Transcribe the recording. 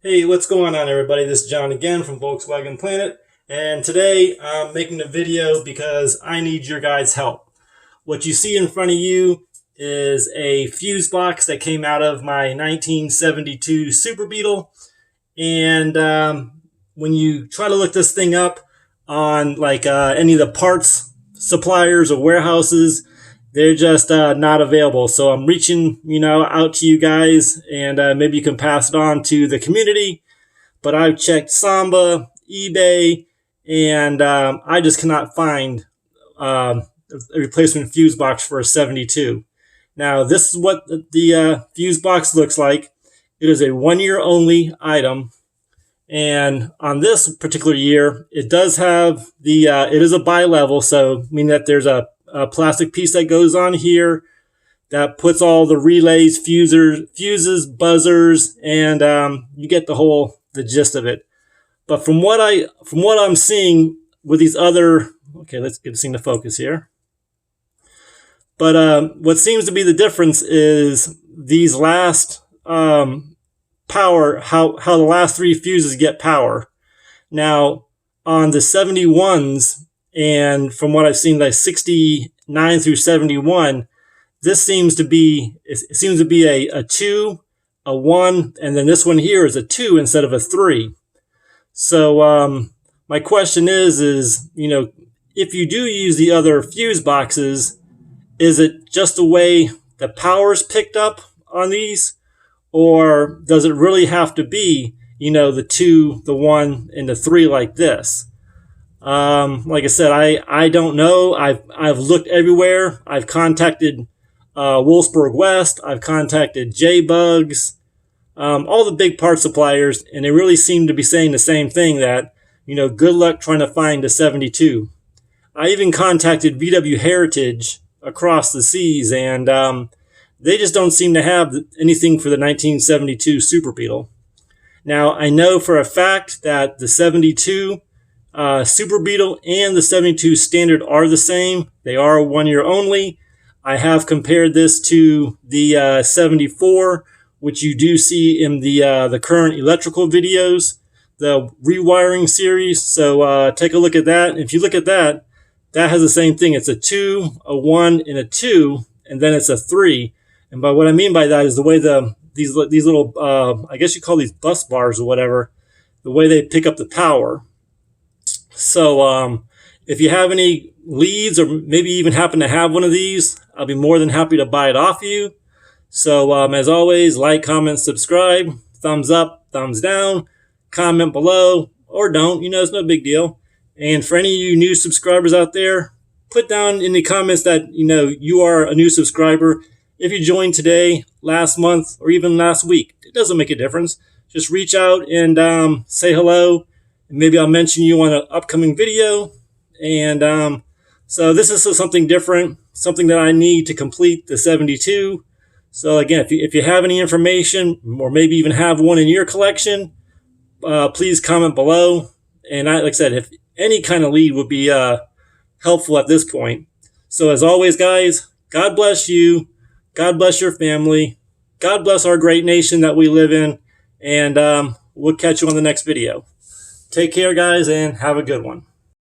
Hey, what's going on, everybody? This is John again from Volkswagen Planet, and today I'm making a video because I need your guys' help. What you see in front of you is a fuse box that came out of my 1972 Super Beetle, and when you try to look this thing up on any of the parts suppliers or warehouses, they're just not available. So I'm reaching, out to you guys, and maybe you can pass it on to the community. But I've checked SAMBA, eBay, and I just cannot find a replacement fuse box for a 72. Now, this is what the fuse box looks like. It is a 1 year only item. And on this particular year, it does have it is a bi-level, so meaning that there's a plastic piece that goes on here that puts all the relays, fuses, buzzers, and you get the gist of it. But from what I'm seeing with these other, okay, let's get this thing to focus here. But what seems to be the difference is these last power, how the last three fuses get power. Now on the 71s, and from what I've seen, like 69 through 71, this seems to be a 2, a 1, and then this one here is a 2 instead of a 3. So my question is if you do use the other fuse boxes, is it just the way the power's picked up on these? Or does it really have to be, the 2, the 1, and the 3 like this? Like I said, I don't know. I've looked everywhere. I've contacted Wolfsburg West. I've contacted J-Bugs, all the big part suppliers, and they really seem to be saying the same thing, that, good luck trying to find a 72. I even contacted VW Heritage across the seas, and they just don't seem to have anything for the 1972 Super Beetle. Now, I know for a fact that the 72 Super Beetle and the 72 Standard are the same. They are 1 year only. I have compared this to the 74, which you do see in the current electrical videos, the rewiring series. So take a look at that. If you look at that, that has the same thing. It's a 2, a 1, and a 2, and then it's a 3. And by what I mean by that is the way these little, I guess you call these bus bars or whatever, the way they pick up the power. So if you have any leads, or maybe even happen to have one of these, I'll be more than happy to buy it off you. So as always, like, comment, subscribe, thumbs up, thumbs down, comment below, or don't, it's no big deal. And for any of you new subscribers out there, put down in the comments that you are a new subscriber. If you joined today, last month, or even last week, it doesn't make a difference. Just reach out and say hello, and maybe I'll mention you on an upcoming video. And so this is something different, something that I need to complete the 72. So again, if you have any information, or maybe even have one in your collection, please comment below. And like I said, if any kind of lead would be helpful at this point. So as always, guys, God bless you. God bless your family. God bless our great nation that we live in. And we'll catch you on the next video. Take care, guys, and have a good one.